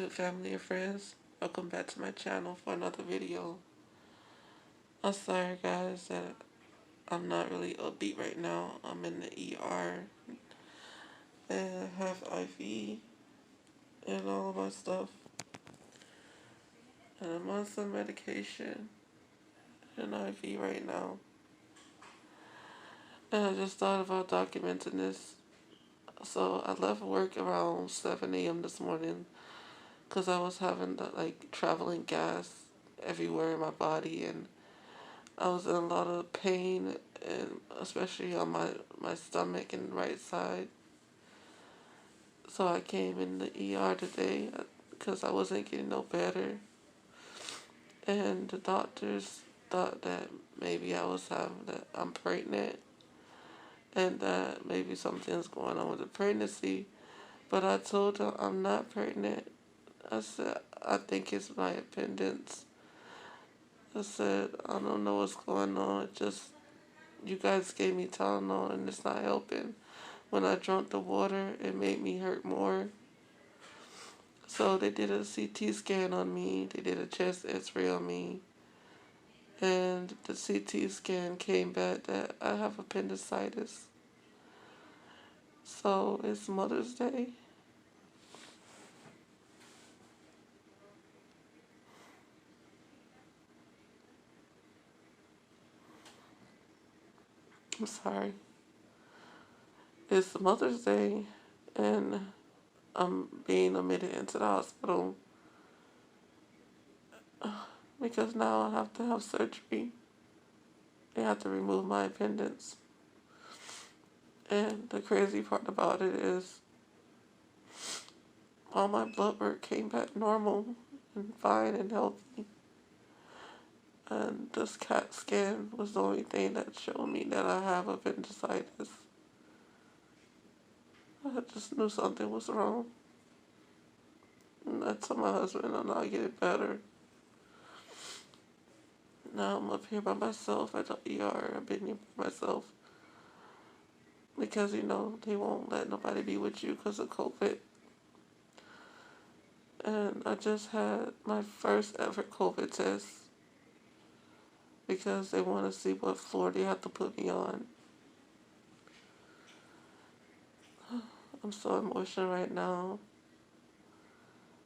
YouTube family and friends. Welcome back to my channel for another video. I'm sorry guys that I'm not really upbeat right now. I'm in the ER and have IV and all of my stuff. And I'm on some medication and IV right now. And I just thought about documenting this. So I left work around 7 a.m. this morning because I was having traveling gas everywhere in my body, and I was in a lot of pain, and especially on my stomach and right side. So I came in the ER today because I wasn't getting no better. And the doctors thought that maybe that I'm pregnant and that maybe something's going on with the pregnancy. But I told them I'm not pregnant. I said, I think it's my appendix. I said, I don't know what's going on. You guys gave me Tylenol and it's not helping. When I drank the water, it made me hurt more. So they did a CT scan on me. They did a chest x-ray on me. And the CT scan came back that I have appendicitis. So it's Mother's Day. I'm sorry. It's Mother's Day and I'm being admitted into the hospital because now I have to have surgery. They have to remove my appendix. And the crazy part about it is all my blood work came back normal and fine and healthy. And this CAT scan was the only thing that showed me that I have appendicitis. I just knew something was wrong. And I told my husband I'm not getting better. Now I'm up here by myself at the ER. I've been here by myself. Because, they won't let nobody be with you because of COVID. And I just had my first ever COVID test because they want to see what floor they have to put me on. I'm so emotional right now.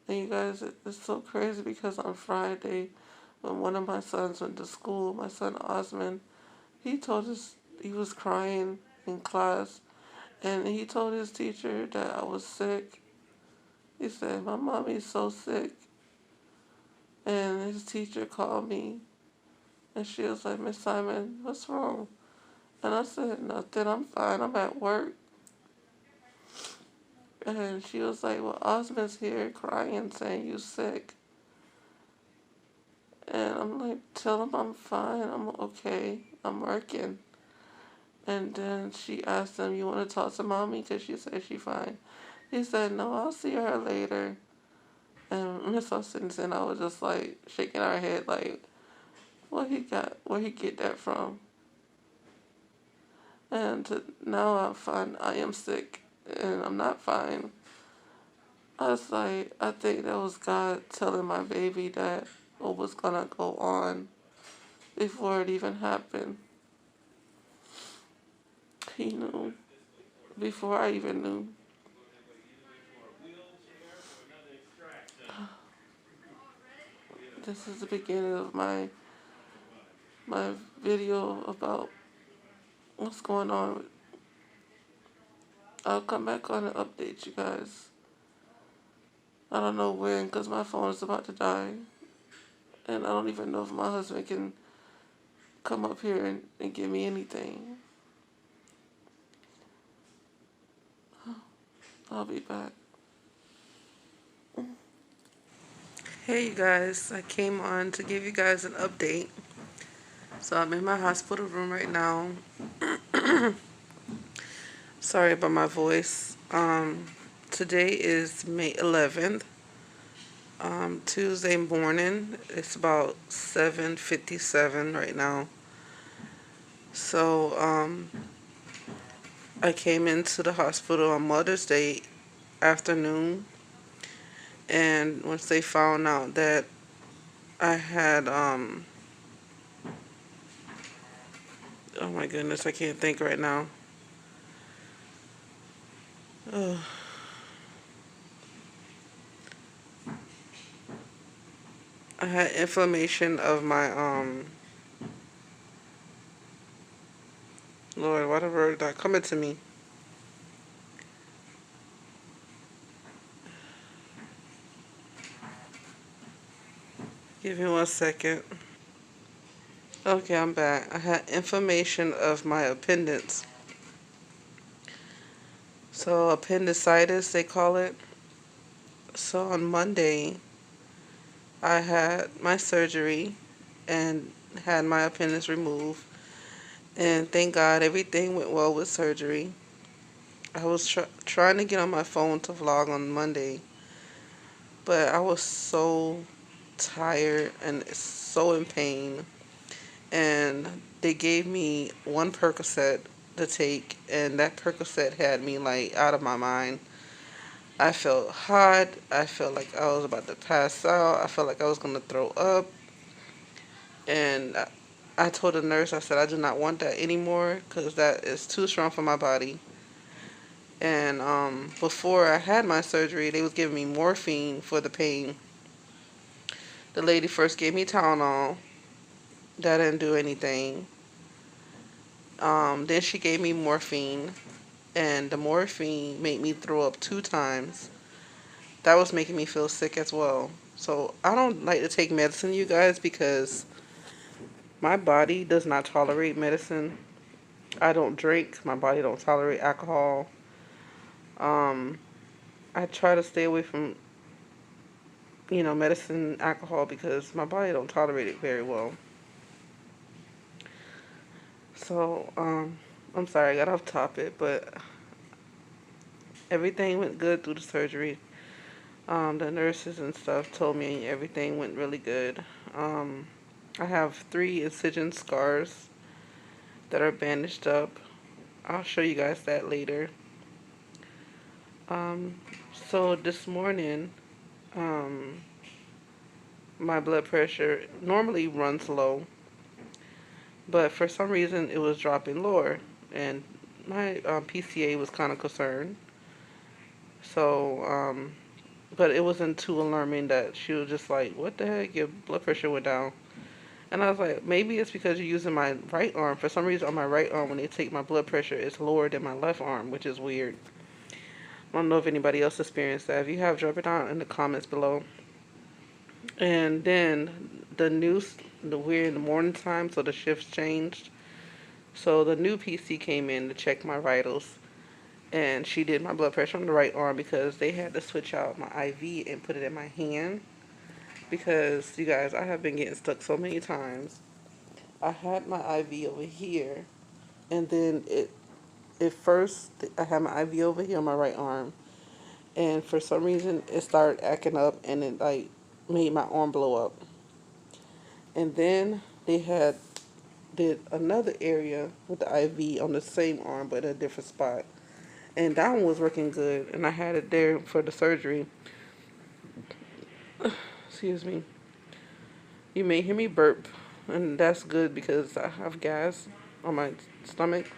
And you guys, it's so crazy because on Friday, when one of my sons went to school, my son Osman, he was crying in class, and he told his teacher that I was sick. He said, my mommy's so sick. And his teacher called me, and she was like, Miss Simon, what's wrong? And I said, nothing, I'm fine, I'm at work. And she was like, well, Osman's here crying, saying you sick. And I'm like, tell him I'm fine, I'm okay, I'm working. And then she asked him, you want to talk to mommy? Because she said she's fine. He said, no, I'll see her later. And Miss Austin and I was just like shaking our head like, where he get that from? And now I'm fine. I am sick and I'm not fine. I was like, I think that was God telling my baby that what was gonna go on before it even happened. He knew before I even knew. This is the beginning of my video about what's going on. I'll come back on and update you guys. I don't know when because my phone is about to die. And I don't even know if my husband can come up here and give me anything. I'll be back. Hey you guys, I came on to give you guys an update. So I'm in my hospital room right now. Sorry about my voice. Today is May 11th. Tuesday morning. It's about 7:57 right now. So I came into the hospital on Mother's Day afternoon, And once they found out that I had, oh my goodness, I can't think right now. Ugh. I had inflammation of my, Lord, what a word that coming to me. Give me 1 second. Okay, I'm back. I had inflammation of my appendix. So appendicitis, they call it. So on Monday, I had my surgery and had my appendix removed. And thank God everything went well with surgery. I was trying to get on my phone to vlog on Monday, but I was so tired and so in pain. And they gave me one Percocet to take, and that Percocet had me like out of my mind. I felt hot. I felt like I was about to pass out. I felt like I was going to throw up. And I told the nurse, I said, I do not want that anymore because that is too strong for my body. And before I had my surgery, they was giving me morphine for the pain. The lady first gave me Tylenol. That didn't do anything. Then she gave me morphine, and the morphine made me throw up 2 times. That was making me feel sick as well. So I don't like to take medicine, you guys, because my body does not tolerate medicine. I don't drink. My body don't tolerate alcohol. Um, I try to stay away from, medicine, alcohol, because my body don't tolerate it very well. So, I'm sorry, I got off topic, but everything went good through the surgery. The nurses and stuff told me everything went really good. I have 3 incision scars that are bandaged up. I'll show you guys that later. Um, so this morning, my blood pressure normally runs low, but for some reason it was dropping lower, and my PCA was kind of concerned. So, but it wasn't too alarming that she was just like, "What the heck? Your blood pressure went down." And I was like, maybe it's because you're using my right arm. For some reason, on my right arm, when they take my blood pressure, it's lower than my left arm, which is weird. I don't know if anybody else experienced that. If you have, drop it down in the comments below. And then we're in the morning time, so the shifts changed. So the new PC came in to check my vitals, and she did my blood pressure on the right arm because they had to switch out my IV and put it in my hand. Because, you guys, I have been getting stuck so many times. I had my IV over here, and then at first I had my IV over here on my right arm, and for some reason it started acting up, and it like made my arm blow up. And then they did another area with the IV on the same arm but in a different spot, and that one was working good, and I had it there for the surgery. Excuse me. You may hear me burp, and that's good because I have gas on my stomach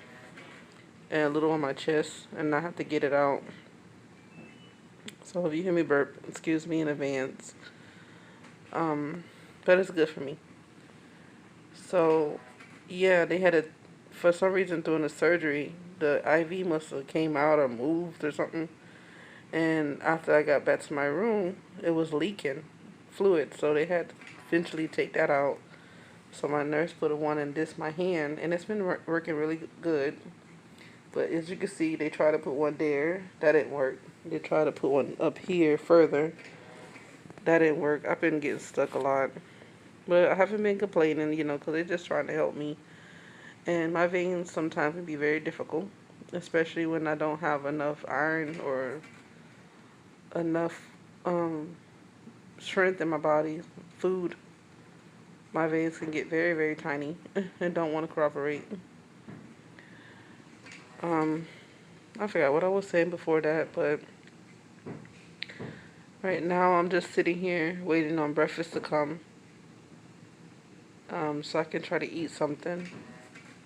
and a little on my chest, and I have to get it out. So if you hear me burp, excuse me in advance. But it's good for me. So, yeah, they had it for some reason during the surgery. The IV must have came out or moved or something. And after I got back to my room, it was leaking fluid. So they had to eventually take that out. So my nurse put one in my hand, and it's been working really good. But as you can see, they tried to put one there. That didn't work. They tried to put one up here further. That didn't work. I've been getting stuck a lot. But I haven't been complaining, because they're just trying to help me. And my veins sometimes can be very difficult, especially when I don't have enough iron or enough strength in my body, food. My veins can get very, very tiny and don't want to cooperate. I forgot what I was saying before that, but Right now, I'm just sitting here waiting on breakfast to come, so I can try to eat something.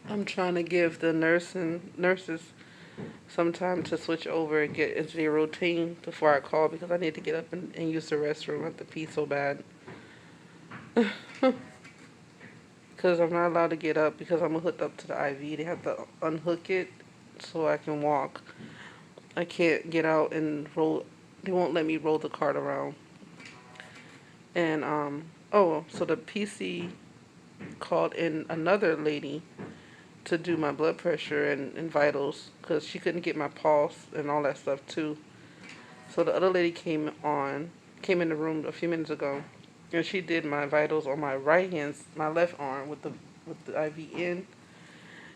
I'm trying to give the nurses some time to switch over and get into their routine before I call because I need to get up and use the restroom. I have to pee so bad. Because I'm not allowed to get up because I'm hooked up to the IV. They have to unhook it so I can walk. I can't get out and roll. They won't let me roll the cart around. And oh, so the PC called in another lady to do my blood pressure and vitals because she couldn't get my pulse and all that stuff too. So the other lady came in the room a few minutes ago, and she did my vitals on my right hand, my left arm with the IV in,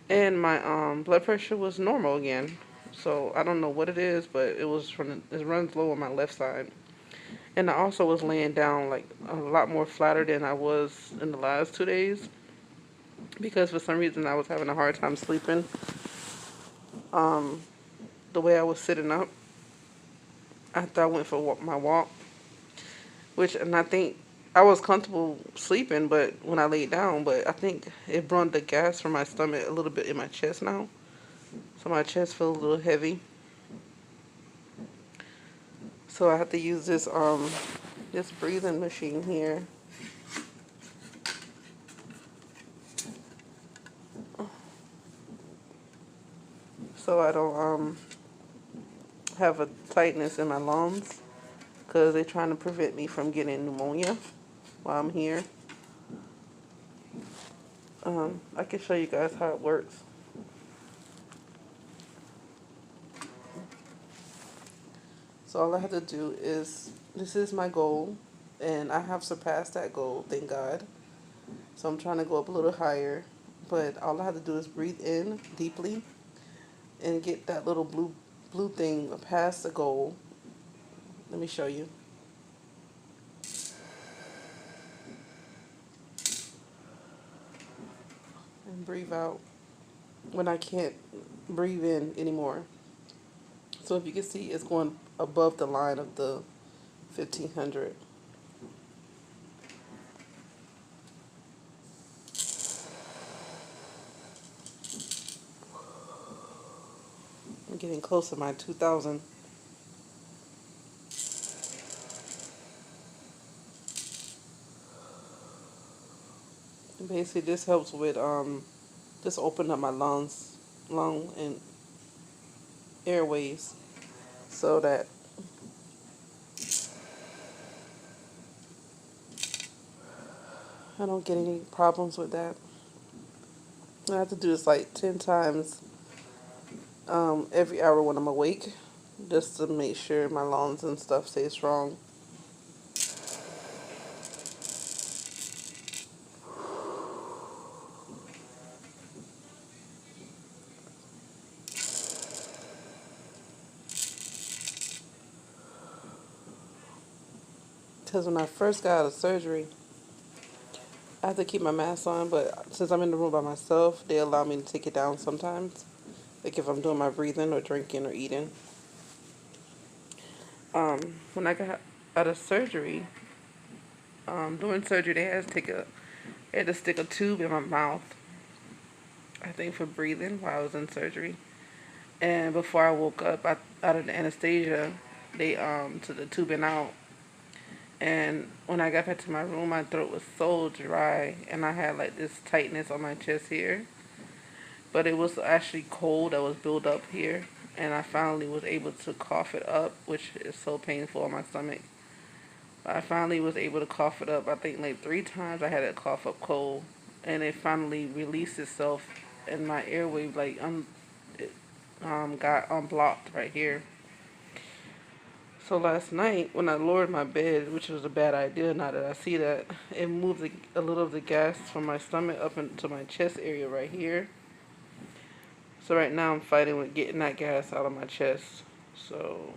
and my blood pressure was normal again. So I don't know what it is, but it runs low on my left side. And I also was laying down like a lot more flatter than I was in the last 2 days because for some reason I was having a hard time sleeping. Um, the way I was sitting up after I went for my walk, and I think I was comfortable sleeping, but when I laid down, but I think it brought the gas from my stomach a little bit in my chest now, so my chest feels a little heavy. So I have to use this breathing machine here. So I don't have a tightness in my lungs because they're trying to prevent me from getting pneumonia while I'm here. I can show you guys how it works. So all I have to do is, this is my goal, and I have surpassed that goal, thank God. So I'm trying to go up a little higher, but all I have to do is breathe in deeply and get that little blue thing past the goal. Let me show you. And breathe out when I can't breathe in anymore. So if you can see, it's going above the line of the 1500. I'm getting close to my 2000. And basically, this helps with just open up my lung and airways, so that I don't get any problems with that. I have to do this like 10 times every hour when I'm awake, just to make sure my lungs and stuff stay strong. Because when I first got out of surgery, I have to keep my mask on, but since I'm in the room by myself, they allow me to take it down sometimes. Like if I'm doing my breathing or drinking or eating. When I got out of surgery, during surgery they had to stick a tube in my mouth, I think for breathing while I was in surgery. And before I woke up out of the anesthesia, they took the tubing out. And when I got back to my room, my throat was so dry, and I had like this tightness on my chest here. But it was actually cold that was built up here, and I finally was able to cough it up, which is so painful on my stomach. But I finally was able to cough it up. I think like 3 times I had to cough up cold, and it finally released itself, and my airway it, got unblocked right here. So last night, when I lowered my bed, which was a bad idea now that I see that, it moved a little of the gas from my stomach up into my chest area right here. So right now I'm fighting with getting that gas out of my chest. So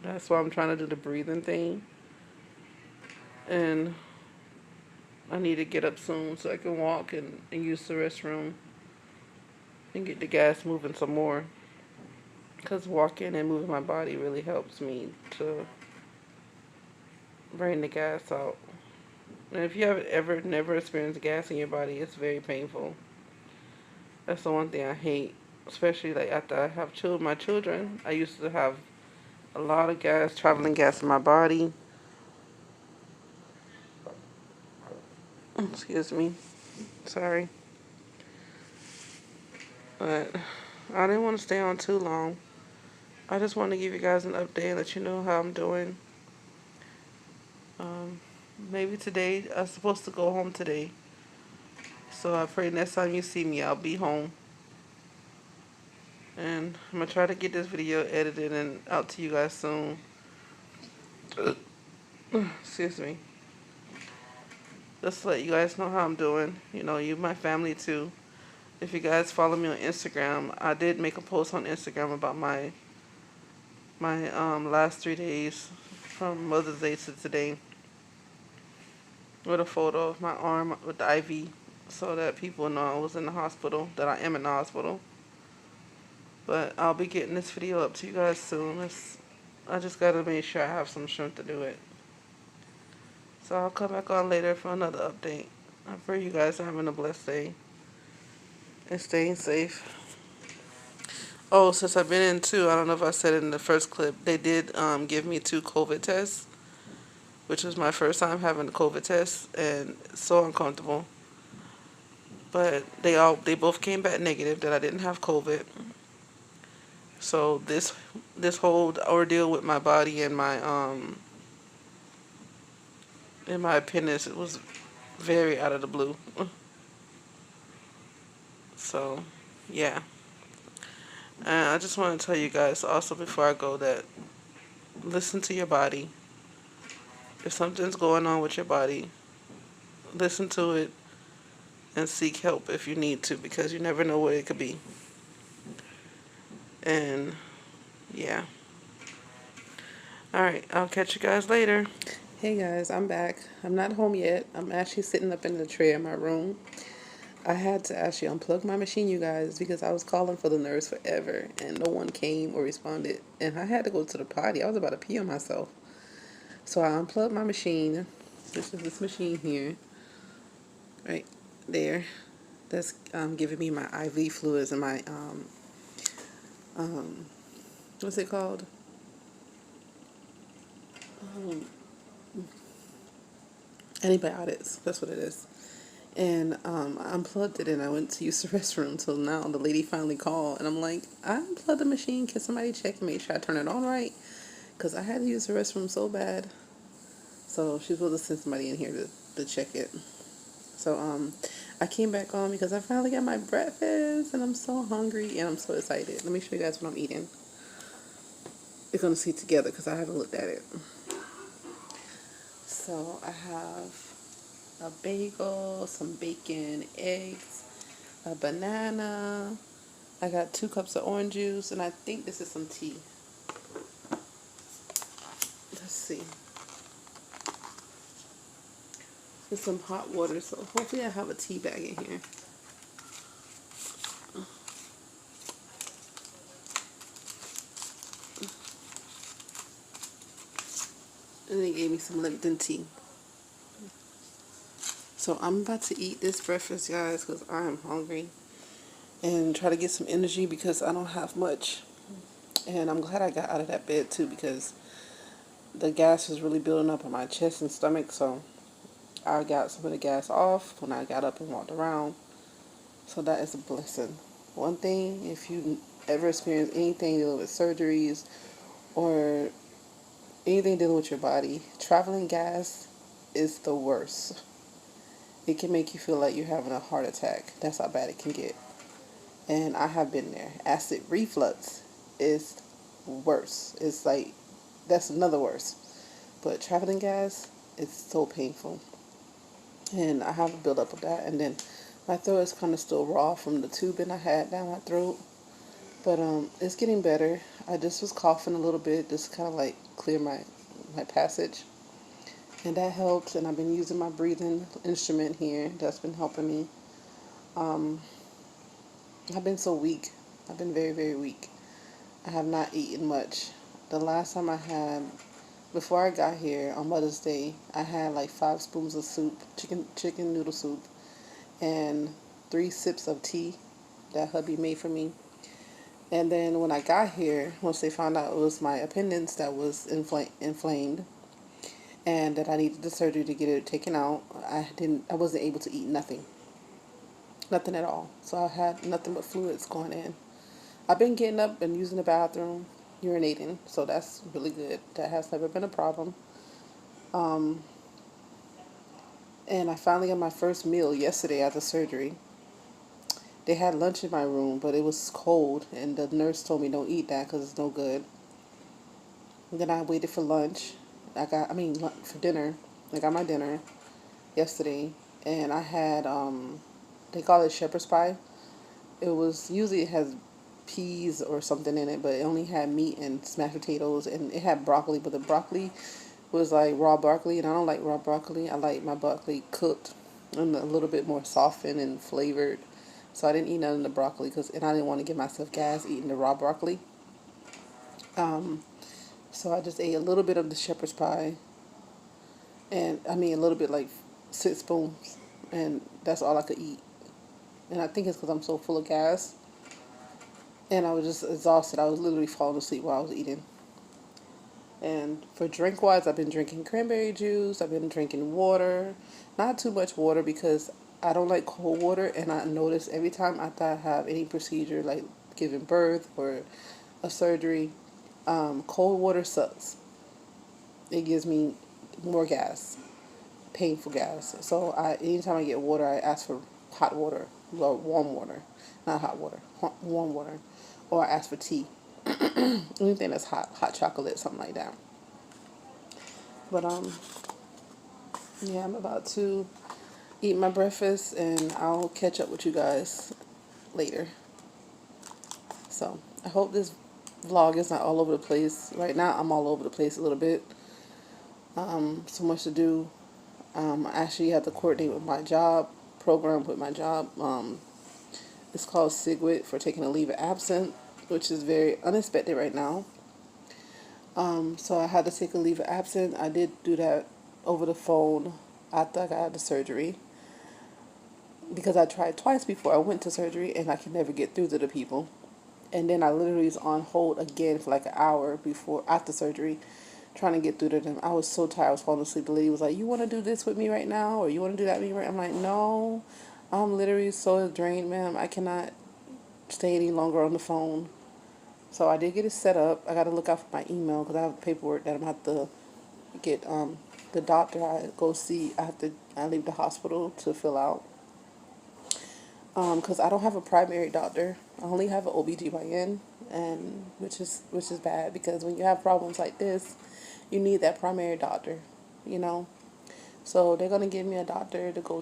that's why I'm trying to do the breathing thing. And I need to get up soon so I can walk and use the restroom and get the gas moving some more. Because walking and moving my body really helps me to bring the gas out. And if you have ever never experienced gas in your body, it's very painful. That's the one thing I hate, especially like after I have my children. I used to have a lot of gas, traveling gas in my body. Excuse me. Sorry. But I didn't want to stay on too long. I just want to give you guys an update, let you know how I'm doing. Um, Maybe today, I'm supposed to go home today. So I pray next time you see me, I'll be home. And I'm going to try to get this video edited and out to you guys soon. Excuse me. Just to let you guys know how I'm doing. You know, you my family too. If you guys follow me on Instagram, I did make a post on Instagram about my last 3 days from Mother's Day to today, with a photo of my arm with the IV, so that people know I was in the hospital, that I am in the hospital. But I'll be getting this video up to you guys soon. I just gotta make sure I have some strength to do it. So I'll come back on later for another update. I pray you guys are having a blessed day and staying safe. Oh, since I've been in too, I don't know if I said it in the first clip, they did give me 2 COVID tests, which was my first time having a COVID test, and it's so uncomfortable. But they both came back negative, that I didn't have COVID. So this whole ordeal with my body and my in my appendix, it was very out of the blue. So yeah. And I just want to tell you guys also before I go that listen to your body. If something's going on with your body, listen to it and seek help if you need to, because you never know what it could be. And yeah. Alright, I'll catch you guys later. Hey guys, I'm back. I'm not home yet. I'm actually sitting up in the tray in my room. I had to actually unplug my machine, you guys, because I was calling for the nurse forever and no one came or responded. And I had to go to the potty. I was about to pee on myself. So I unplugged my machine. This is this machine here. Right there. That's giving me my IV fluids and my, what's it called? Antibiotics. That's what it is. And I unplugged it and I went to use the restroom. So now the lady finally called and I'm like, I unplugged the machine. Can somebody check and make sure I turn it on right? Because I had to use the restroom so bad. So she's supposed to send somebody in here to check it. So I came back on because I finally got my breakfast and I'm so hungry and I'm so excited. Let me show you guys what I'm eating. We're going to see together because I haven't looked at it. So I have a bagel, some bacon, eggs, a banana. I got 2 cups of orange juice, and I think this is some tea. Let's see. There's some hot water, so hopefully I have a tea bag in here. And they gave me some Lipton tea. So I'm about to eat this breakfast, guys, because I'm hungry. And try to get some energy because I don't have much. And I'm glad I got out of that bed, too, because the gas was really building up in my chest and stomach. So I got some of the gas off when I got up and walked around. So that is a blessing. One thing, if you ever experience anything dealing with surgeries or anything dealing with your body, traveling gas is the worst. It can make you feel like you're having a heart attack. That's how bad it can get. And I have been there. Acid reflux is worse. It's like, that's another worse. But traveling gas is so painful. And I have a buildup of that. And then my throat is kind of still raw from the tubing I had down my throat. But it's getting better. I just was coughing a little bit, just kind of like clear my passage. And that helps. And I've been using my breathing instrument here. That's been helping me. I've been so weak. I've been very, very weak. I have not eaten much. The last time I had before I got here on Mother's Day, I had like 5 spoons of soup, chicken noodle soup, and 3 sips of tea that hubby made for me. And then when I got here, once they found out it was my appendix that was inflamed, and that I needed the surgery to get it taken out, I wasn't able to eat nothing at all. So I had nothing but fluids going in. I've been getting up and using the bathroom, urinating, so that's really good. That has never been a problem. Um, and I finally got my first meal yesterday after surgery. They had lunch in my room, but it was cold, and the nurse told me don't eat that because it's no good. And then I waited for lunch. For dinner. I got my dinner yesterday, and I had they call it shepherd's pie. It was usually it has peas or something in it, but it only had meat and smashed potatoes, and it had broccoli, but the broccoli was like raw broccoli, and I don't like raw broccoli. I like my broccoli cooked and a little bit more softened and flavored. So I didn't eat none of the broccoli and I didn't want to give myself gas eating the raw broccoli. Um, so I just ate a little bit of the shepherd's pie, and I mean a little bit, like 6 spoons, and that's all I could eat. And I think it's because I'm so full of gas, and I was just exhausted. I was literally falling asleep while I was eating. And for drink wise, I've been drinking cranberry juice. I've been drinking water, not too much water because I don't like cold water. And I notice every time after I have any procedure, like giving birth or a surgery, cold water sucks. It gives me more gas, painful gas. So anytime I get water, I ask for hot water, or warm water, not hot water, warm water, or I ask for tea. Anything that's hot chocolate, something like that. But yeah, I'm about to eat my breakfast, and I'll catch up with you guys later. So I hope this vlog is not all over the place. Right now, I'm all over the place a little bit. So much to do. I actually have to coordinate with my job program with my job. It's called SIGWIT for taking a leave of absence, which is very unexpected right now. So I had to take a leave of absence. I did do that over the phone after I got the surgery, because I tried twice before I went to surgery and I could never get through to the people. And then I literally was on hold again for like an hour after surgery, trying to get through to them. I was so tired. I was falling asleep. The lady was like, "You want to do this with me right now, or you want to do that with me right?" I'm like, "No, I'm literally so drained, ma'am. I cannot stay any longer on the phone." So I did get it set up. I got to look out for my email because I have paperwork that I'm going to have to get the doctor I go see. I leave the hospital to fill out. Because I don't have a primary doctor. I only have an OBGYN, and which is bad, because when you have problems like this, you need that primary doctor, you know. So they're gonna give me a doctor to go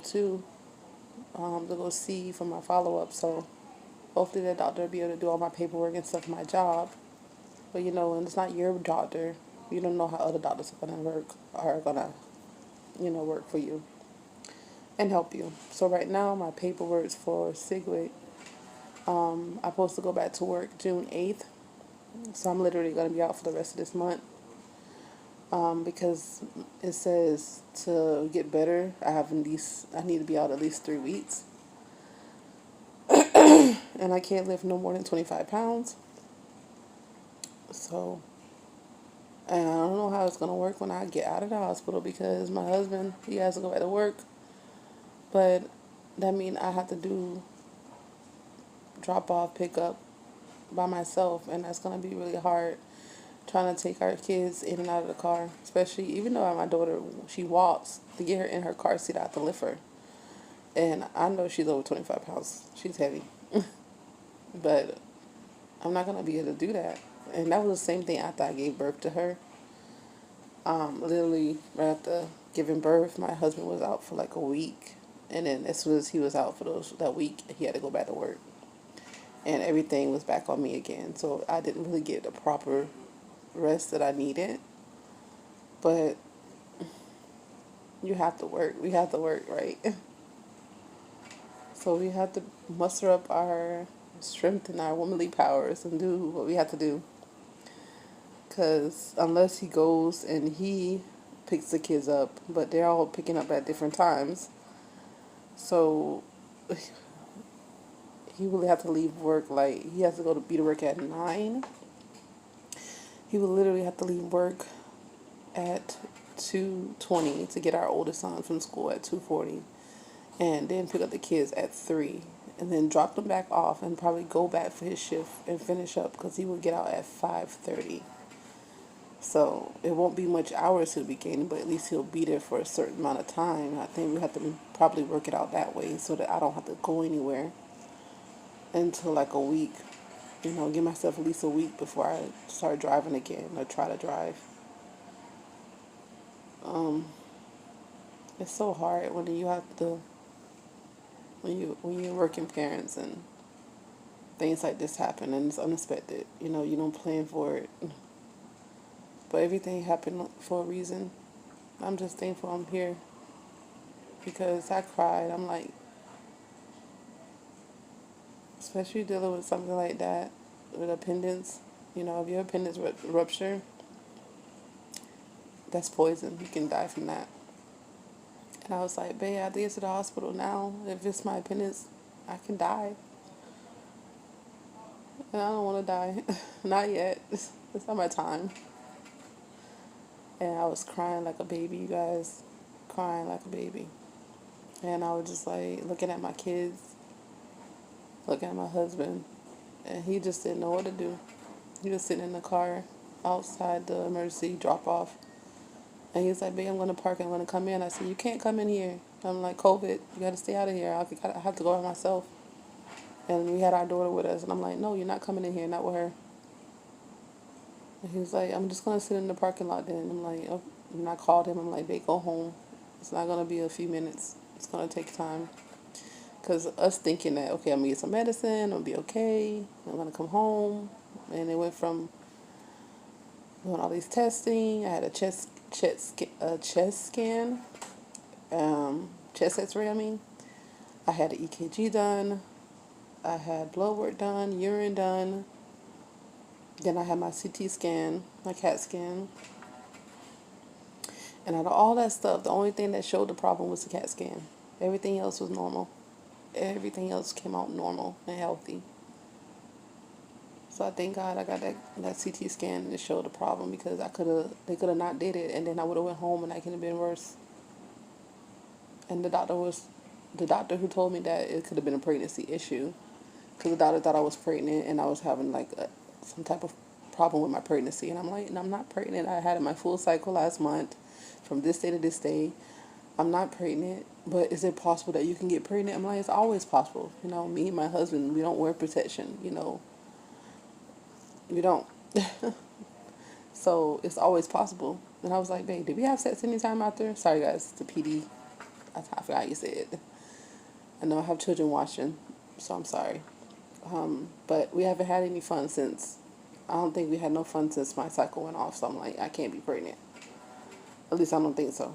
see for my follow up. So hopefully that doctor will be able to do all my paperwork and stuff for my job. But and it's not your doctor. You don't know how other doctors are gonna work for you and help you. So right now my paperwork's for SIGWIT. I'm supposed to go back to work June 8th. So I'm literally going to be out for the rest of this month. Because it says to get better, I need to be out at least 3 weeks. And I can't lift no more than 25 pounds. So, and I don't know how it's going to work when I get out of the hospital, because my husband, he has to go back to work. But that means I have to do drop off, pick up by myself, and that's going to be really hard, trying to take our kids in and out of the car, especially even though my daughter, she walks. To get her in her car seat, I have to lift her, and I know she's over 25 pounds. She's heavy. But I'm not going to be able to do that. And that was the same thing after I gave birth to her. Literally right after giving birth, my husband was out for like a week, and then as soon as he was out for that week, he had to go back to work, and everything was back on me again. So I didn't really get the proper rest that I needed. But you have to work. We have to work, right? So we have to muster up our strength and our womanly powers and do what we have to do. because unless he goes and he picks the kids up, but they're all picking up at different times. So he really have to leave work, like he has to go to be to work at 9. He would literally have to leave work at 2:20 to get our oldest son from school at 2:40, and then pick up the kids at 3, and then drop them back off and probably go back for his shift and finish up because he would get out at 5:30. So it won't be much hours he'll be gaining, but at least he'll be there for a certain amount of time. I think we have to probably work it out that way so that I don't have to go anywhere until like a week. Give myself at least a week before I start driving again or try to drive. Um, it's so hard when you have to when you're working parents and things like this happen and it's unexpected. You don't plan for it, but everything happened for a reason. I'm just thankful I'm here because I cried. I'm like, especially dealing with something like that with appendix. If your appendix rupture, that's poison. You can die from that. And I was like, babe, I have to get to the hospital now. If it's my appendix, I can die. And I don't want to die. Not yet. It's not my time. And I was crying like a baby, you guys. Crying like a baby. And I was just like looking at my kids, looking at my husband. And he just didn't know what to do. He was sitting in the car outside the emergency drop off. And he was like, babe, I'm going to park and I'm going to come in. I said, you can't come in here. I'm like, COVID, you got to stay out of here. I have to go by myself. And we had our daughter with us. And I'm like, no, you're not coming in here, not with her. And he was like, I'm just going to sit in the parking lot then. I'm like, oh. And I called him. I'm like, babe, go home. It's not going to be a few minutes. It's going to take time. Because us thinking that, okay, I'm going to get some medicine. I'm going to be okay. I'm going to come home. And it went from doing all these testing. I had a chest scan, chest x-ray, I had an EKG done. I had blood work done, urine done. Then I had my CT scan, my CAT scan. And out of all that stuff, the only thing that showed the problem was the CAT scan. Everything else was normal. Everything else came out normal and healthy. So I thank God I got that CT scan and it showed the problem because they could have not did it and then I would have went home and I could have been worse. And the doctor who told me that it could have been a pregnancy issue because the doctor thought I was pregnant and I was having like some type of problem with my pregnancy. And I'm like, I'm not pregnant. I had my full cycle last month from this day to this day. I'm not pregnant, but is it possible that you can get pregnant? I'm like, it's always possible. Me and my husband, we don't wear protection, we don't. So it's always possible. And I was like, babe, did we have sex anytime after? Sorry guys, the PD. I forgot how you said it. I know I have children watching, so I'm sorry. But we haven't had any fun since. I don't think we had no fun since my cycle went off. So I'm like, I can't be pregnant. At least I don't think so.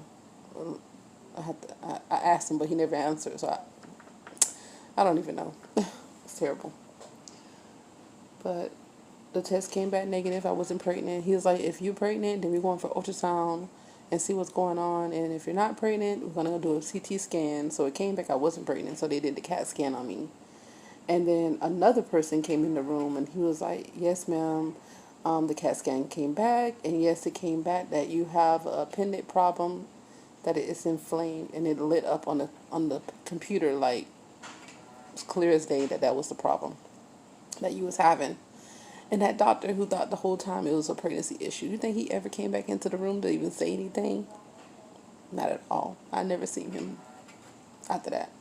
I asked him, but he never answered. So I don't even know. It's terrible. But the test came back negative. I wasn't pregnant. He was like, if you're pregnant, then we're going for ultrasound and see what's going on. And if you're not pregnant, we're going to do a CT scan. So it came back I wasn't pregnant. So they did the CAT scan on me. And then another person came in the room and he was like, yes, ma'am, the CAT scan came back. And yes, it came back that you have a appendix problem, that it is inflamed. And it lit up on the computer like it's clear as day that was the problem that you was having. And that doctor who thought the whole time it was a pregnancy issue, you think he ever came back into the room to even say anything? Not at all. I never seen him after that.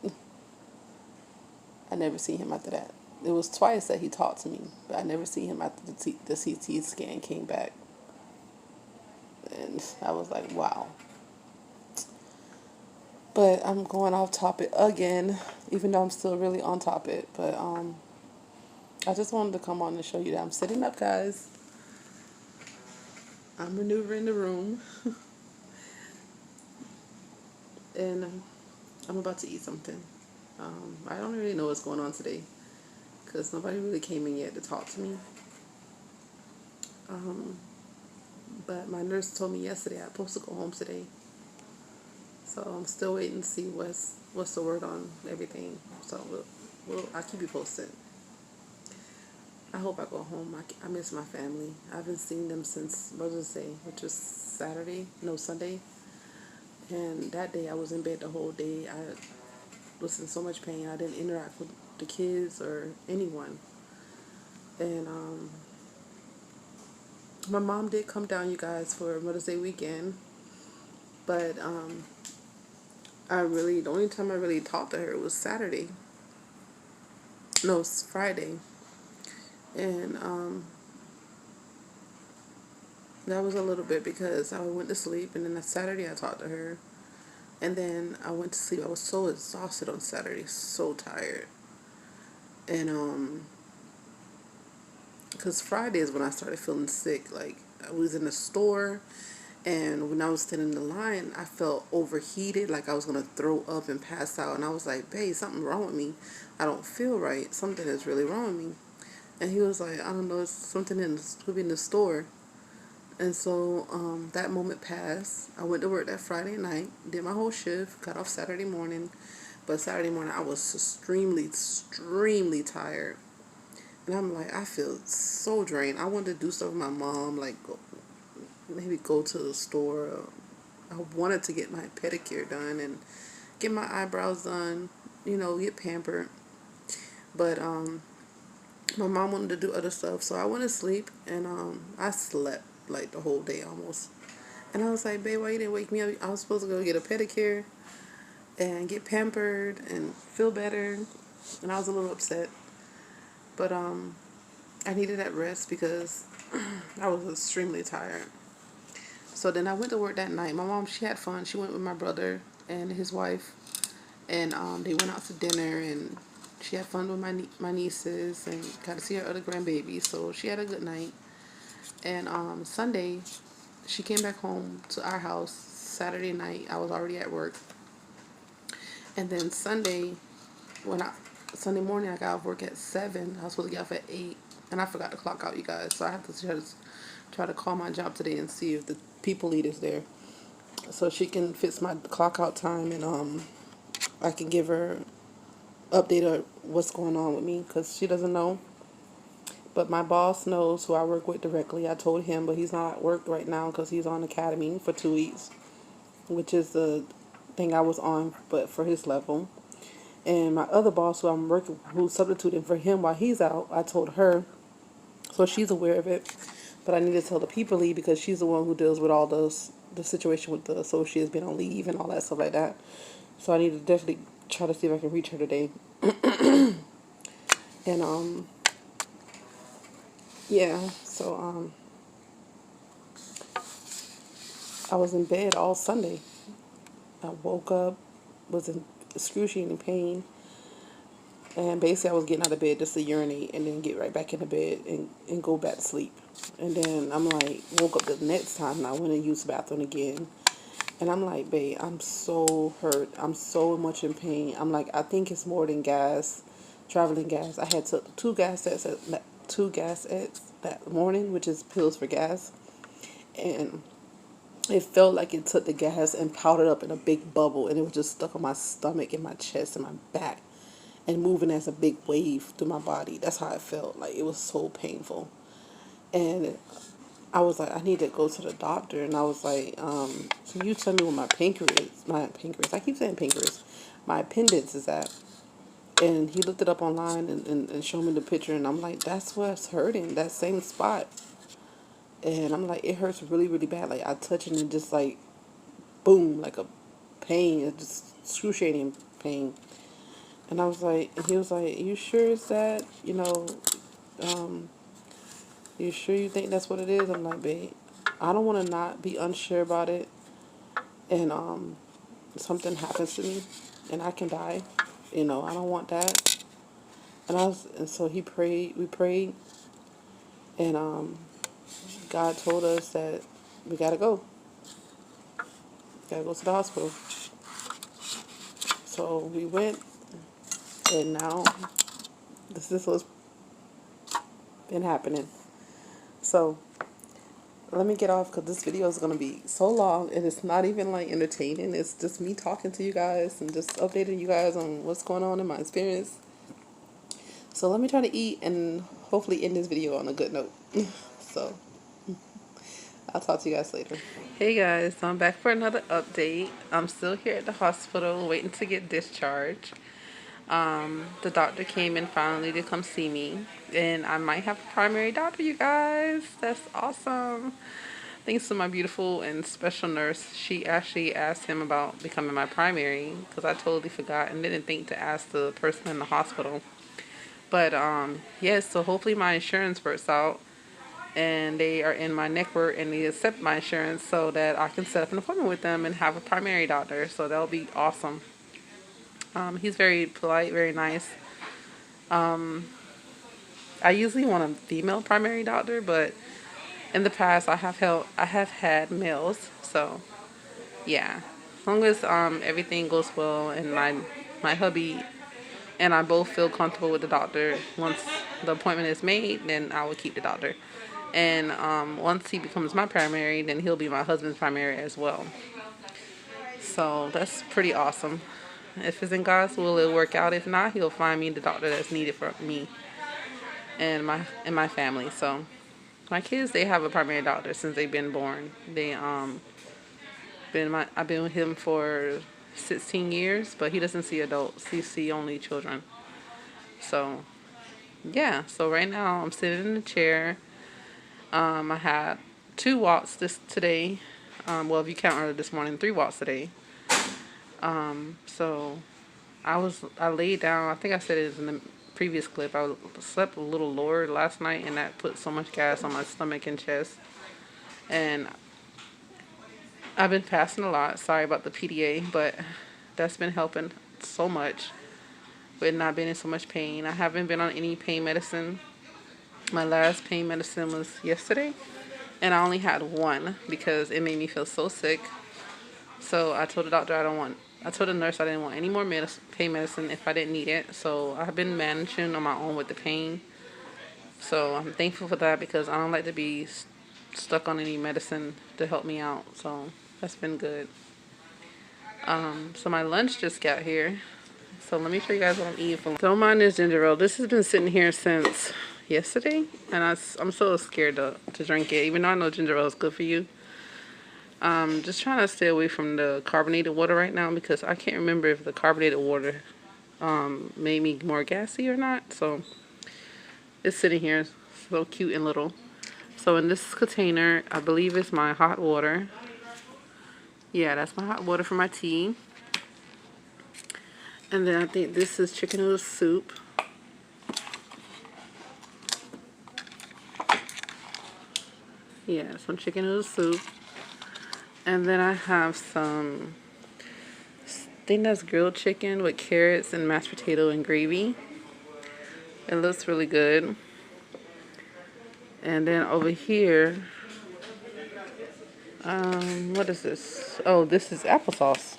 I never seen him after that. It was twice that he talked to me, but I never seen him after the CT scan came back. And I was like, wow. But I'm going off topic again, even though I'm still really on topic. But I just wanted to come on and show you that I'm sitting up, guys. I'm maneuvering the room. And I'm about to eat something. I don't really know what's going on today because nobody really came in yet to talk to me. But my nurse told me yesterday I'm supposed to go home today. So I'm still waiting to see what's the word on everything. So I'll keep you posted. I hope I go home. I miss my family. I haven't seen them since Mother's Day, which was Sunday. And that day I was in bed the whole day. I was in so much pain. I didn't interact with the kids or anyone. And my mom did come down, you guys, for Mother's Day weekend. But the only time I really talked to her was Saturday. No, it's Friday. And that was a little bit because I went to sleep, and then on Saturday I talked to her. And then I went to sleep. I was so exhausted on Saturday, so tired. And because Friday is when I started feeling sick. Like, I was in the store, and when I was standing in the line, I felt overheated, like I was going to throw up and pass out. And I was like, babe, something wrong with me. I don't feel right. Something is really wrong with me. And he was like, I don't know, it's something in the store. And so that moment passed. I went to work that Friday night, did my whole shift, got off Saturday morning. But Saturday morning, I was extremely, extremely tired. And I'm like, I feel so drained. I wanted to do stuff with my mom, like maybe go to the store. I wanted to get my pedicure done and get my eyebrows done, get pampered. But my mom wanted to do other stuff, so I went to sleep, and I slept like the whole day almost. And I was like, babe, why you didn't wake me up? I was supposed to go get a pedicure and get pampered and feel better. And I was a little upset. But I needed that rest because I was extremely tired. So then I went to work that night. My mom, she had fun. She went with my brother and his wife. And they went out to dinner, and she had fun with my nieces and got to see her other grandbabies. So she had a good night. And Sunday, she came back home to our house. Saturday night, I was already at work. And then Sunday morning, I got off work at 7. I was supposed to get off at 8. And I forgot to clock out, you guys. So I have to try to call my job today and see if the people lead is there, so she can fix my clock out time, and I can give her update of what's going on with me, because she doesn't know. But my boss knows, who I work with directly. I told him, but he's not at work right now because he's on academy for 2 weeks, which is the thing I was on, but for his level. And my other boss, who's substituting for him while he's out, I told her, so she's aware of it. But I need to tell the people lead, because she's the one who deals with all the situation with the associates being on leave and all that stuff like that. So I need to definitely try to see if I can reach her today. And yeah, so I was in bed all Sunday. I woke up, was in excruciating pain, and basically I was getting out of bed just to urinate and then get right back into bed and go back to sleep. And then I'm like, woke up the next time and I went and used the bathroom again. And I'm like, babe, I'm so hurt. I'm so much in pain. I'm like, I think it's more than gas, traveling gas. I had took two gas sets that morning, which is pills for gas. And it felt like it took the gas and powdered up in a big bubble, and it was just stuck on my stomach and my chest and my back and moving as a big wave through my body. That's how it felt. Like, it was so painful. And I was like, I need to go to the doctor. And I was like, can you tell me where I keep saying pancreas, my appendix is at. And he looked it up online and showed me the picture. And I'm like, that's what's hurting, that same spot. And I'm like, it hurts really, really bad. Like, I touch it and just like, boom, like a pain. It's just excruciating pain. And I was like, and he was like, you sure it's that? You sure you think that's what it is? I'm like, babe, I don't want to not be unsure about it, and something happens to me and I can die. I don't want that. And so we prayed, and God told us that we gotta go. Gotta go to the hospital. So we went, and now this is what's been happening. So let me get off because this video is going to be so long and it's not even like entertaining. It's just me talking to you guys and just updating you guys on what's going on in my experience. So let me try to eat and hopefully end this video on a good note. So I'll talk to you guys later. Hey guys, so I'm back for another update. I'm still here at the hospital waiting to get discharged. The doctor came in finally to come see me, and I might have a primary doctor, you guys. That's awesome. Thanks to my beautiful and special nurse. She actually asked him about becoming my primary because I totally forgot and didn't think to ask the person in the hospital. But yes, so hopefully my insurance works out and they are in my network and they accept my insurance so that I can set up an appointment with them and have a primary doctor. So that'll be awesome. He's very polite, very nice. I usually want a female primary doctor, but in the past I have had males. So yeah, as long as everything goes well and my hubby and I both feel comfortable with the doctor, once the appointment is made, then I will keep the doctor. And once he becomes my primary, then he'll be my husband's primary as well. So that's pretty awesome. If it's in God's will, it'll work out. If not, he'll find me the doctor that's needed for me and my family. So my kids, they have a primary doctor since they've been born. I've been with him for 16 years, but he doesn't see adults. He see only children. So yeah. So right now I'm sitting in the chair. I had 2 walks today. Well, if you count earlier this morning, 3 walks today. So I laid down. I think I said it in the previous clip. I slept a little lower last night, and that put so much gas on my stomach and chest. And I've been fasting a lot. Sorry about the PDA, but that's been helping so much with not being in so much pain. I haven't been on any pain medicine. My last pain medicine was yesterday, and I only had 1 because it made me feel so sick. So I told the doctor I told the nurse I didn't want any more pain medicine if I didn't need it. So I've been managing on my own with the pain. So I'm thankful for that because I don't like to be stuck on any medicine to help me out. So that's been good. So my lunch just got here. So let me show you guys what I'm eating for lunch. Don't mind this ginger ale. This has been sitting here since yesterday, and I'm so scared to drink it, even though I know ginger ale is good for you. Just trying to stay away from the carbonated water right now because I can't remember if the carbonated water made me more gassy or not. So it's sitting here so cute and little. So in this container, I believe it's my hot water. Yeah, that's my hot water for my tea. And then I think this is chicken noodle soup. Yeah, some chicken noodle soup. And then I have some, I think that's grilled chicken with carrots and mashed potato and gravy. It looks really good. And then over here, what is this? Oh, this is applesauce.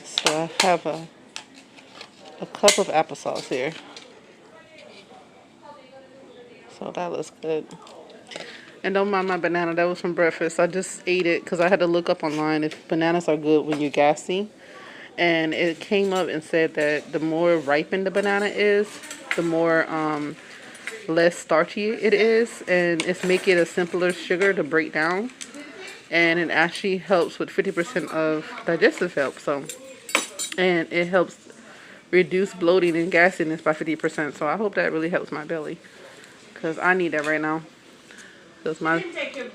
So I have a cup of applesauce here. So that looks good. And don't mind my banana. That was from breakfast. I just ate it because I had to look up online if bananas are good when you're gassy. And it came up and said that the more ripened the banana is, the more less starchy it is. And it's making it a simpler sugar to break down. And it actually helps with 50% of digestive help. So, and it helps reduce bloating and gassiness by 50%. So I hope that really helps my belly because I need that right now. You didn't take your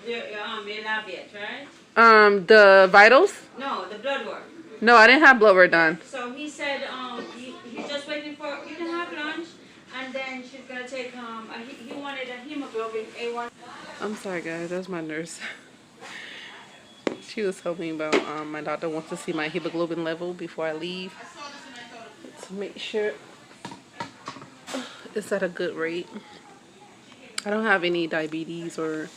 lab yet, right? The vitals? No, the blood work. No, I didn't have blood work done. So he said he's just waiting for you to have lunch, and then she's gonna take he wanted a hemoglobin A1. I'm sorry, guys. That's my nurse. She was telling me about my doctor wants to see my hemoglobin level before I leave to make sure it's at a good rate. I don't have any diabetes or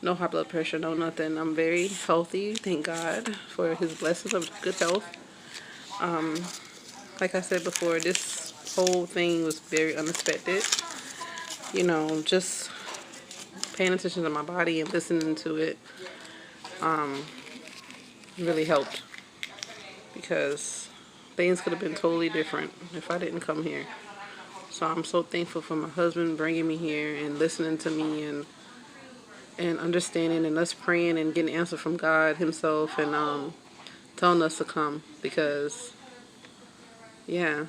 no high blood pressure, no nothing. I'm very healthy, thank God for his blessings of good health. Like I said before, this whole thing was very unexpected. You know, just paying attention to my body and listening to it really helped, because things could have been totally different if I didn't come here. So I'm so thankful for my husband bringing me here and listening to me, and understanding, and us praying and getting answers from God himself, and telling us to come, because yeah,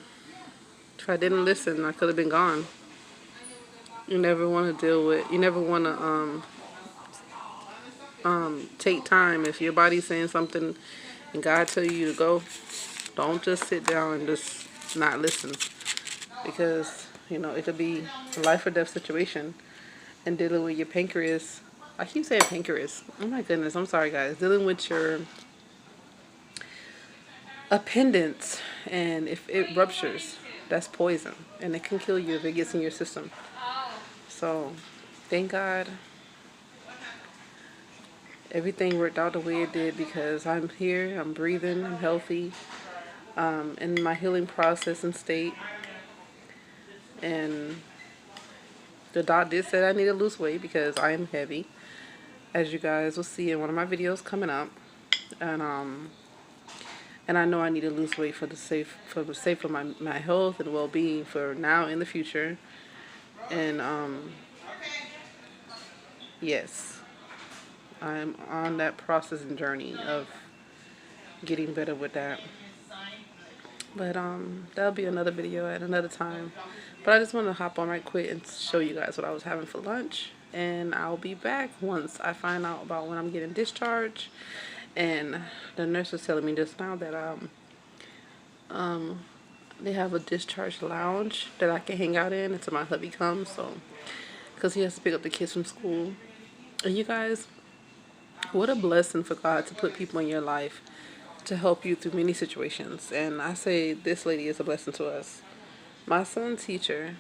if I didn't listen, I could have been gone. You never want to deal with, you never want to take time. If your body's saying something and God tell you to go, don't just sit down and just not listen, because it could be a life or death situation. And dealing with your pancreas, I keep saying pancreas, oh my goodness, I'm sorry guys, dealing with your appendix, and if it ruptures, that's poison, and it can kill you if it gets in your system. So thank God everything worked out the way it did, because I'm here, I'm breathing, I'm healthy, in my healing process and state. And the doc did say I need to lose weight because I am heavy, as you guys will see in one of my videos coming up. And I know I need to lose weight for the sake of my health and well-being for now and the future. And yes, I'm on that process and journey of getting better with that. But that'll be another video at another time. But I just want to hop on right quick and show you guys what I was having for lunch. And I'll be back once I find out about when I'm getting discharged. And the nurse was telling me just now that they have a discharge lounge that I can hang out in until my hubby comes. So, because he has to pick up the kids from school. And you guys, what a blessing for God to put people in your life to help you through many situations. And I say this lady is a blessing to us. My son's teacher,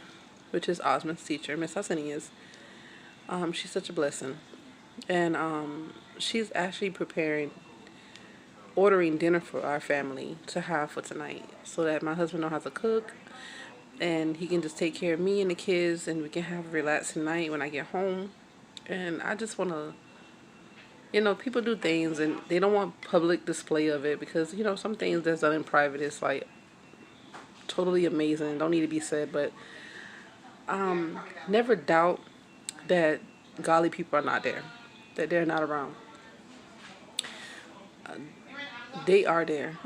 which is Osmond's teacher, Miss Hassanias, she's such a blessing. And she's actually ordering dinner for our family to have for tonight, so that my husband knows how to cook, and he can just take care of me and the kids, and we can have a relaxing night when I get home. And I just want to, people do things and they don't want public display of it, because some things that's done in private is like totally amazing, don't need to be said. But never doubt that godly people are not there, that they're not around. They are there.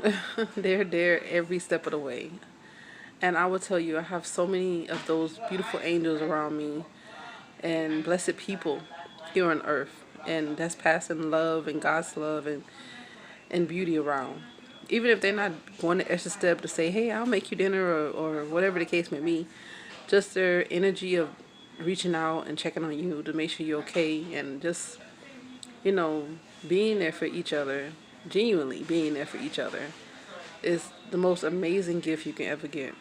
They're there every step of the way. And I will tell you, I have so many of those beautiful angels around me and blessed people here on earth. And that's passing love and God's love and beauty around. Even if they're not going the extra step to say, hey, I'll make you dinner, or whatever the case may be. Just their energy of reaching out and checking on you to make sure you're okay, and just, being there for each other, genuinely being there for each other, is the most amazing gift you can ever get,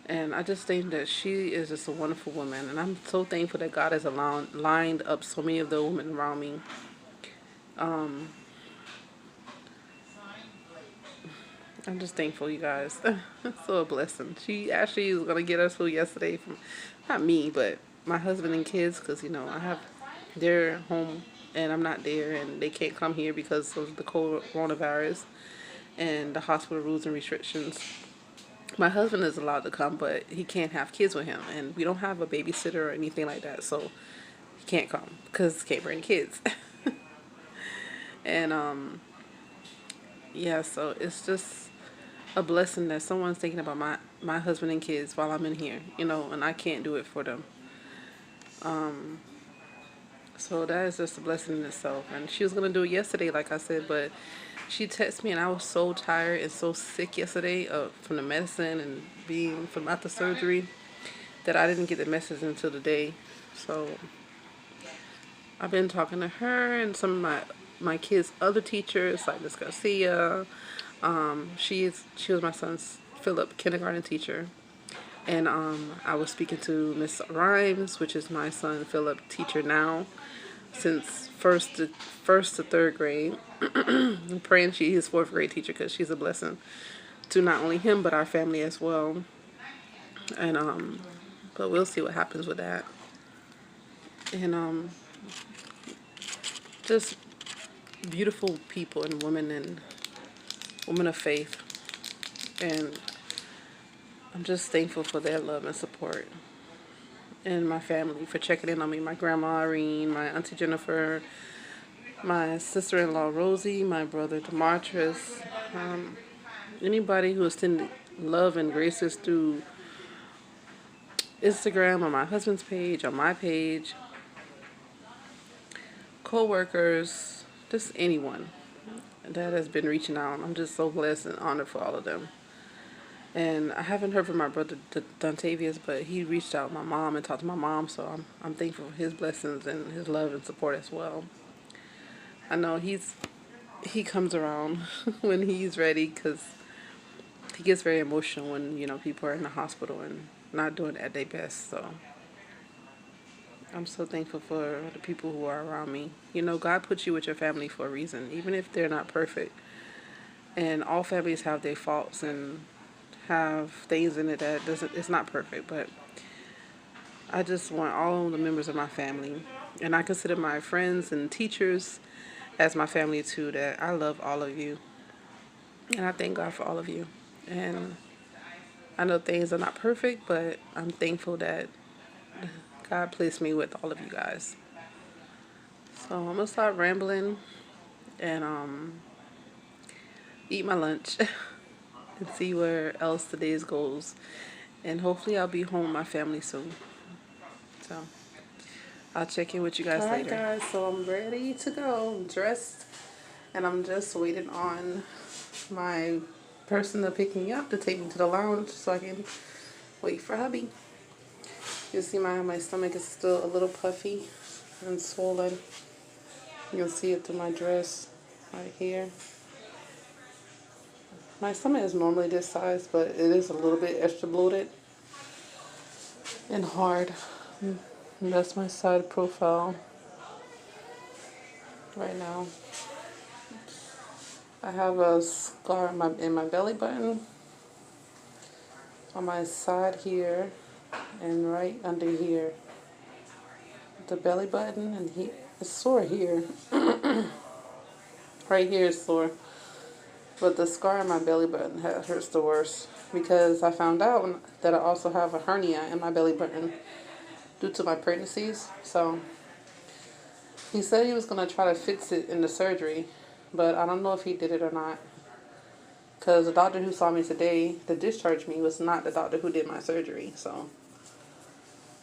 And I just think that she is just a wonderful woman, and I'm so thankful that God has lined up so many of the women around me. I'm just thankful, you guys. So a blessing. She actually was going to get us food yesterday from, not me, but my husband and kids, because, I have their home and I'm not there, and they can't come here because of the coronavirus and the hospital rules and restrictions. My husband is allowed to come, but he can't have kids with him, and we don't have a babysitter or anything like that, so he can't come because he can't bring kids. And yeah, so it's just a blessing that someone's thinking about my husband and kids while I'm in here, and I can't do it for them. So that is just a blessing in itself. And she was going to do it yesterday, like I said, but she texted me, and I was so tired and so sick yesterday from the medicine and being from after surgery, that I didn't get the message until today. So I've been talking to her and some of my kids' other teachers, like Miss Garcia. She was my son's Philip kindergarten teacher. And I was speaking to Miss Rhymes, which is my son Philip teacher now, since first to third grade. I'm praying she's his fourth grade teacher, because she's a blessing to not only him but our family as well. And but we'll see what happens with that. and just beautiful people and women of faith, and I'm just thankful for their love and support, and my family for checking in on me. My grandma Irene, my auntie Jennifer, my sister-in-law Rosie, my brother Demartris, anybody who extended love and graces through Instagram, on my husband's page, on my page, co-workers, just anyone that has been reaching out. I'm just so blessed and honored for all of them. And I haven't heard from my brother Dontavius, but he reached out to my mom and talked to my mom, so I'm thankful for his blessings and his love and support as well. I know he comes around when he's ready, because he gets very emotional when people are in the hospital and not doing at their best. So I'm so thankful for the people who are around me. God puts you with your family for a reason, even if they're not perfect. And all families have their faults and have things in it that it's not perfect. But I just want all the members of my family, and I consider my friends and teachers as my family too, that I love all of you. And I thank God for all of you. And I know things are not perfect, but I'm thankful that God placed me with all of you guys. So I'm going to start rambling and eat my lunch and see where else today's goes. And hopefully I'll be home with my family soon. So I'll check in with you guys later. Alright guys, so I'm ready to go. I'm dressed and I'm just waiting on my person to pick me up to take me to the lounge so I can wait for hubby. You see my stomach is still a little puffy and swollen. You'll see it through my dress right here. My stomach is normally this size, but it is a little bit extra bloated and hard. And that's my side profile right now. I have a scar in my belly button, on my side here, and right under here. The belly button, and it's sore here. Right here is sore. But the scar in my belly button hurts the worst, because I found out that I also have a hernia in my belly button due to my pregnancies. So he said he was going to try to fix it in the surgery, but I don't know if he did it or not, because the doctor who saw me today to discharge me was not the doctor who did my surgery. So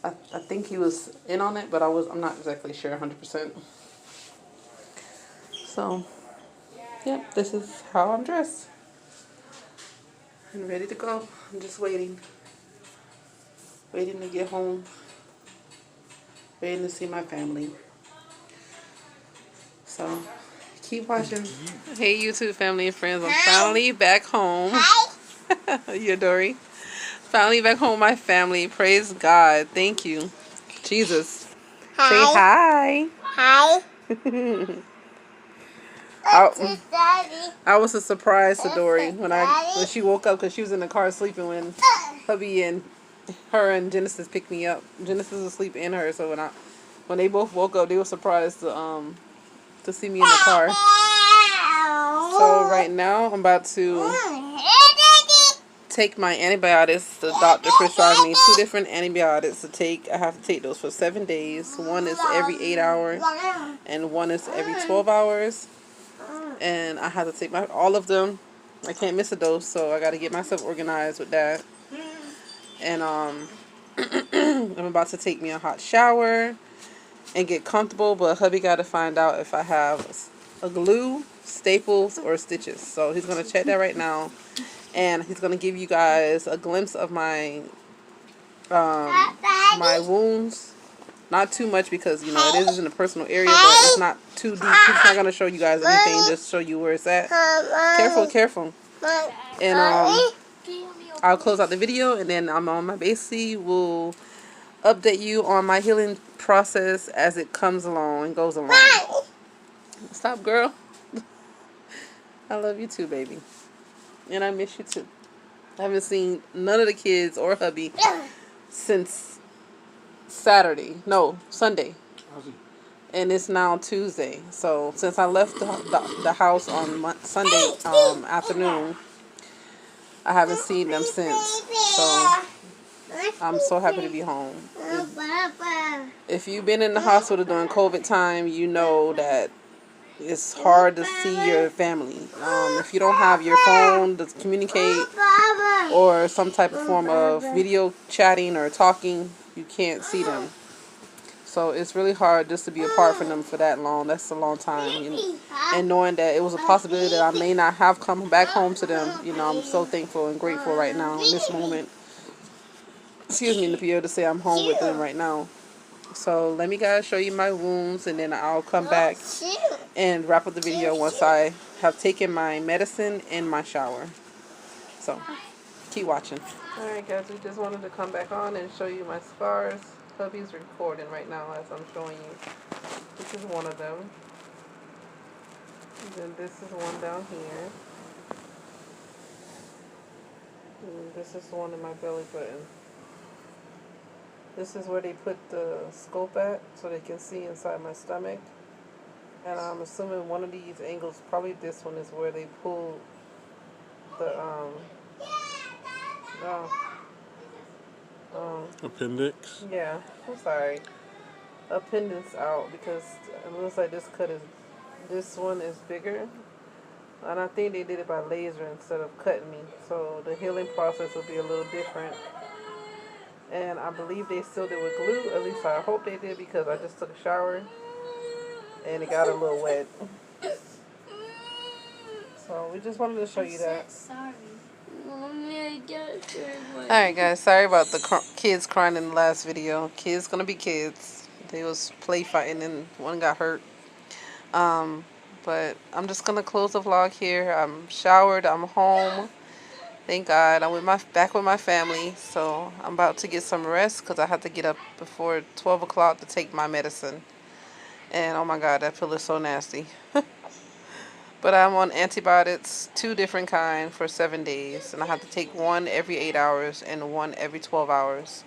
I think he was in on it, but I'm not exactly sure 100%. So yep, this is how I'm dressed and ready to go. I'm just waiting to get home, waiting to see my family. So keep watching. Hey YouTube family and friends, I'm finally back home. You're Dory. Finally back home with my family. Praise God. Thank you, Jesus. Hi. Say hi. Hi. I was a surprise to Dory when she woke up, because she was in the car sleeping when hubby and her and Genesis picked me up. Genesis was asleep in her, so when they both woke up, they were surprised to see me in the car. So right now I'm about to take my antibiotics. The doctor prescribed me 2 different antibiotics to take. I have to take those for 7 days. One is every 8 hours and one is every 12 hours. And I have to take all of them. I can't miss a dose, so I got to get myself organized with that. And I'm about to take me a hot shower and get comfortable, but hubby got to find out if I have a glue, staples, or stitches. So he's going to check that right now, and he's going to give you guys a glimpse of my my wounds. Not too much, because it is in a personal area, but it's not too deep. He's not going to show you guys anything, just show you where it's at. Careful. And I'll close out the video, and then I'm on my basically will update you on my healing process as it comes along and goes along. Stop, girl. I love you too, baby. And I miss you too. I haven't seen none of the kids or hubby since Sunday. and it's now Tuesday. So since I left the house on Sunday afternoon, I haven't seen them since. So I'm so happy to be home. If you've been in the hospital during COVID time, you know that it's hard to see your family. If you don't have your phone to communicate or some type of form of video chatting or talking, you can't see them. So it's really hard just to be apart from them for that long. That's a long time. And knowing that it was a possibility that I may not have come back home to them, I'm so thankful and grateful right now in this moment. Excuse me, to be able to say I'm home with them right now. So let me guys show you my wounds, and then I'll come back and wrap up the video once I have taken my medicine and my shower. So keep watching. Alright guys, we just wanted to come back on and show you my scars. Hubby's recording right now as I'm showing you. This is one of them. And then this is one down here. And this is the one in my belly button. This is where they put the scope at so they can see inside my stomach. And I'm assuming one of these angles, probably this one, is where they pull the appendix? Yeah, I'm sorry. Appendix out, because it looks like this one is bigger. And I think they did it by laser instead of cutting me. So the healing process will be a little different. And I believe they sealed it with glue. At least I hope they did, because I just took a shower and it got a little wet. So we just wanted to show you that. Sorry. Alright guys, sorry about the kids crying in the last video. Kids gonna be kids. They was play fighting and one got hurt. But I'm just gonna close the vlog here. I'm showered, I'm home. Thank God. I'm back with my family, so I'm about to get some rest because I have to get up before 12 o'clock to take my medicine. And oh my God, that pill is so nasty. But I'm on antibiotics, 2 different kinds for 7 days, and I have to take one every 8 hours and one every 12 hours.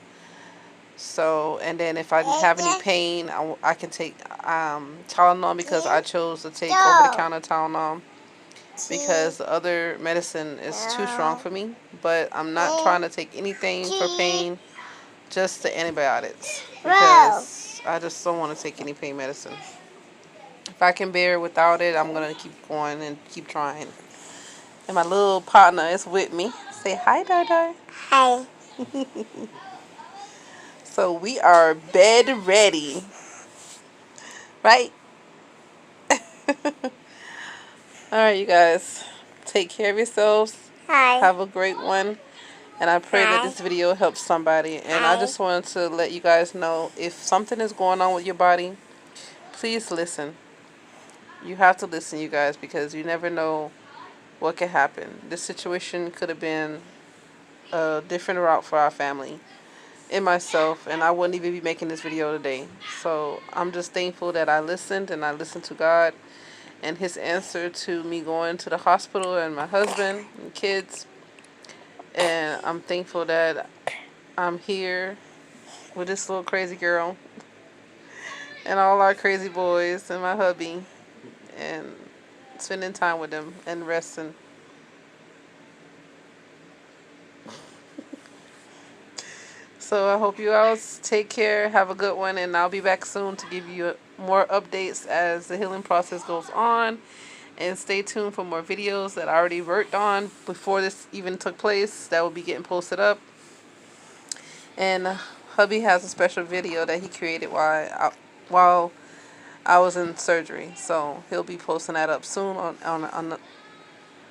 So, and then if I have any pain, I can take Tylenol, because I chose to take over-the-counter Tylenol, because the other medicine is too strong for me. But I'm not trying to take anything for pain, just the antibiotics, because I just don't want to take any pain medicine. If I can bear without it, I'm going to keep going and keep trying. And my little partner is with me. Say hi, Dada. Hi. So we are bed ready. Right? Alright, you guys. Take care of yourselves. Hi. Have a great one. And I pray that this video helps somebody. And I just wanted to let you guys know, if something is going on with your body, please listen. You have to listen, you guys, because you never know what could happen. This situation could have been a different route for our family and myself, and I wouldn't even be making this video today. So I'm just thankful that I listened, and I listened to God and His answer to me going to the hospital, and my husband and kids. And I'm thankful that I'm here with this little crazy girl and all our crazy boys and my hubby, and spending time with them and resting. So I hope you all take care, have a good one, and I'll be back soon to give you more updates as the healing process goes on. And stay tuned for more videos that I already worked on before this even took place that will be getting posted up. And hubby has a special video that he created while I was in surgery, so he'll be posting that up soon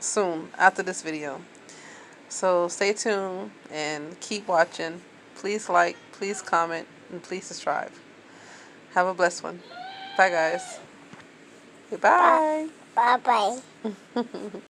soon after this video. So stay tuned and keep watching. Please like, please comment, and please subscribe. Have a blessed one. Bye guys. Goodbye. Bye-bye.